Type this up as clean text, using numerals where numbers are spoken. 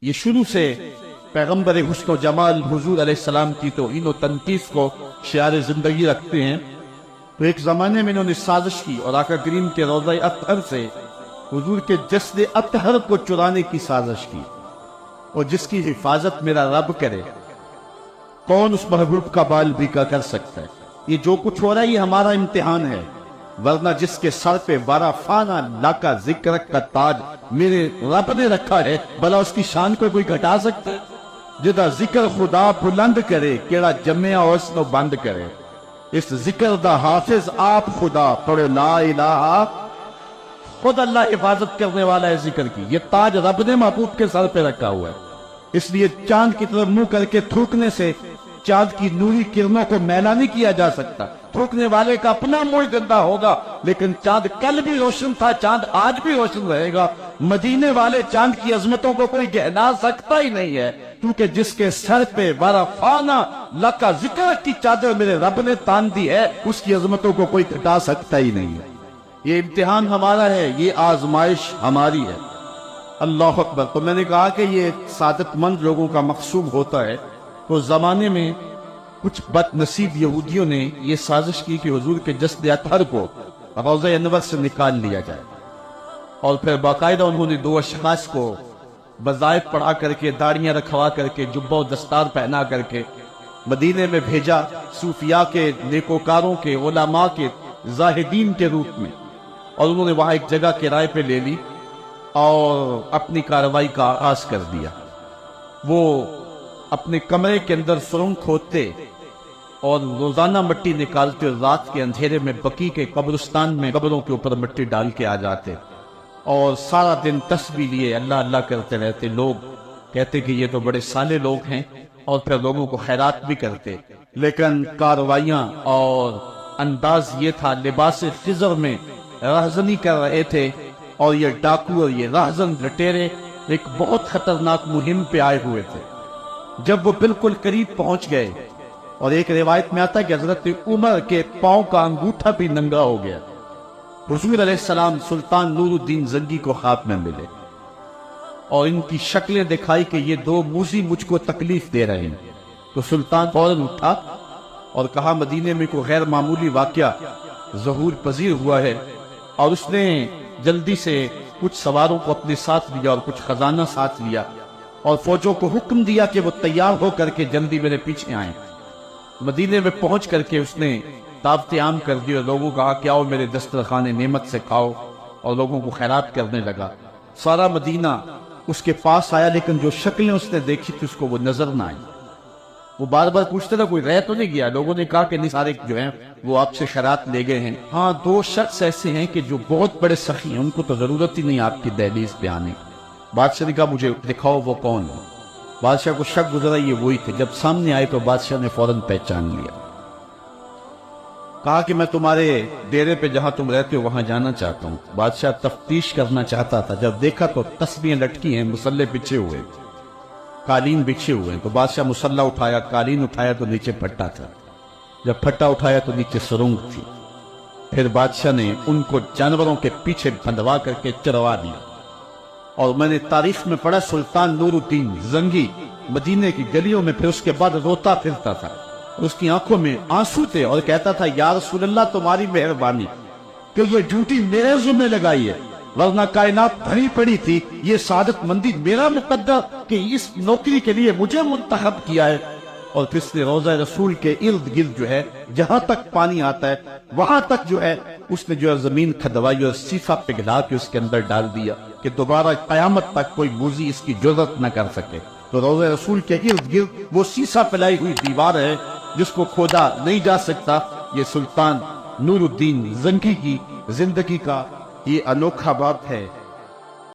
یہ شروع سے پیغمبر حسن و جمال حضور علیہ السلام کی توہین و تنقیص کو شعار زندگی رکھتے ہیں۔ تو ایک زمانے میں انہوں نے سازش کی اور آقا کریم کے روضہ اطہر سے حضور کے جسد اطہر کو چرانے کی سازش کی، اور جس کی حفاظت میرا رب کرے کون اس محبوب کا بال بیکا کر سکتا ہے۔ یہ جو کچھ ہو رہا ہے یہ ہمارا امتحان ہے، ورنہ جس کے سر پہ بارہ فانا لاکا ذکر کا تاج میرے رب نے رکھا ہے، بھلا اس کی شان کو کوئی گھٹا سکتا ہے؟ جدا ذکر خدا بلند کرے کیڑا جمعہ اس نو بند کرے، اس ذکر دا حافظ آپ خدا پڑھے لا الہ، خود اللہ حفاظت کرنے والا ہے ذکر کی۔ یہ تاج رب نے محبوب کے سر پہ رکھا ہوا ہے، اس لیے چاند کی طرف منہ کر کے تھوکنے سے چاند کی نوری کرنوں کو میلا نہیں کیا جا سکتا۔ تھوکنے والے کا اپنا منہ گندا ہوگا، لیکن چاند کل بھی روشن تھا، چاند آج بھی روشن رہے گا۔ مدینے والے چاند کی عظمتوں کو کوئی گہنا سکتا ہی نہیں ہے، کیونکہ جس کے سر پہ بارہ فانا لاکا ذکر کی چادر میرے رب نے تان دی ہے، اس کی عظمتوں کو کوئی گھٹا سکتا ہی نہیں ہے۔ یہ امتحان ہمارا ہے، یہ آزمائش ہماری ہے۔ اللہ اکبر۔ تو میں نے کہا کہ یہ سعادت مند لوگوں کا مقصود ہوتا ہے۔ تو زمانے میں کچھ بد نصیب یہودیوں نے یہ سازش کی کہ حضور کے جسد اطہر کو روضہ انور سے نکال لیا جائے، اور پھر باقاعدہ انہوں نے دو اشخاص کو وظائف پڑھا کر کے، داڑیاں رکھوا کر کے، جبہ و دستار پہنا کر کے مدینے میں بھیجا، صوفیاء کے، نیکوکاروں کے، علماء کے، زاہدین کے روپ میں، اور انہوں نے وہاں ایک جگہ کرائے پہ لے لی اور اپنی کارروائی کا آغاز کر دیا۔ وہ اپنے کمرے کے اندر سرنگ کھودتے اور روزانہ مٹی نکالتے، اور رات کے اندھیرے میں بقیع کے قبرستان میں قبروں کے اوپر مٹی ڈال کے آ جاتے، اور سارا دن تسبیح لیے اللہ اللہ کرتے رہتے۔ لوگ کہتے کہ یہ تو بڑے صالح لوگ ہیں، اور پھر لوگوں کو خیرات بھی کرتے، لیکن کارروائیاں اور انداز یہ تھا، لباس خضر میں راہزنی کر رہے تھے، اور یہ ڈاکو اور یہ راہزن لٹیرے ایک بہت خطرناک مہم پہ آئے ہوئے تھے۔ جب وہ بالکل قریب پہنچ گئے، اور ایک روایت میں آتا ہے کہ حضرت عمر کے پاؤں کا انگوٹھا بھی ننگا ہو گیا، حضور علیہ السلام سلطان نور الدین زنگی کو خواب میں ملے، اور ان کی شکلیں دکھائی کہ یہ دو موذی مجھ کو تکلیف دے رہے ہیں۔ تو سلطان فوراً اٹھا اور کہا مدینے میں کوئی غیر معمولی واقعہ ظہور پذیر ہوا ہے، اور اس نے جلدی سے کچھ سواروں کو اپنے ساتھ لیا اور کچھ خزانہ ساتھ لیا، اور فوجوں کو حکم دیا کہ وہ تیار ہو کر کے جلدی میرے پیچھے آئیں۔ مدینے میں پہنچ کر کے اس نے دعوت عام کر دی، اور لوگوں کو کہا کہ آؤ میرے دسترخوان نعمت سے کھاؤ، اور لوگوں کو خیرات کرنے لگا۔ سارا مدینہ اس کے پاس آیا، لیکن جو شکلیں اس نے دیکھی تھی اس کو وہ نظر نہ آئی۔ وہ بار بار پوچھتے تھا کوئی رہ تو نہیں گیا؟ لوگوں نے کہا کہ نہیں، سارے جو ہیں وہ آپ سے خیرات لے گئے ہیں۔ ہاں، دو شخص ایسے ہیں کہ جو بہت بڑے سخی ہیں، ان کو تو ضرورت ہی نہیں آپ کی دہلیز پہ آنے۔ بادشاہ نے کہا مجھے دکھاؤ وہ کون ہے۔ بادشاہ کو شک گزرا یہ وہی تھے۔ جب سامنے آئے تو بادشاہ نے فوراً پہچان لیا، کہا کہ میں تمہارے ڈیرے پہ جہاں تم رہتے ہو وہاں جانا چاہتا ہوں۔ بادشاہ تفتیش کرنا چاہتا تھا، جب دیکھا تو تسبیحیں لٹکی ہیں، مسلح بچھے ہوئے، قالین بچھے ہوئے ہیں۔ تو بادشاہ مسلح اٹھایا، قالین اٹھایا تو نیچے پھٹا تھا، جب پھٹا اٹھایا تو نیچے سرنگ تھی۔ پھر بادشاہ نے ان کو جانوروں کے پیچھے بندھوا کر کے چروا دیا۔ اور میں نے تاریخ میں پڑھا سلطان نور الدین زنگی مدینے کی گلیوں میں پھر اس کے بعد روتا پھرتا تھا، اس کی آنکھوں میں آنسو تھے، اور کہتا تھا یا رسول اللہ تمہاری مہربانی کہ یہ ڈیوٹی میرے ذمہ لگائی ہے، ورنہ کائنات بھری پڑی تھی۔ یہ سعادت مندی میرا مقدر کہ اس نوکری کے لیے مجھے منتخب کیا ہے۔ اور پھر اس نے روضہ رسول کے ارد گرد جو ہے جہاں تک پانی آتا ہے وہاں تک جو ہے اس نے جو ہے زمین کھدوائی اور سیفا پگھلا کے اس کے اندر ڈال دیا کہ دوبارہ قیامت تک کوئی موذی اس کی جرأت نہ کر سکے۔ تو روضہ رسول کے ارد گرد وہ سیسا پلائی ہوئی دیوار ہے جس کو کھودا نہیں جا سکتا۔ یہ سلطان نور الدین زنگی کی زندگی کا یہ انوکھا باب ہے۔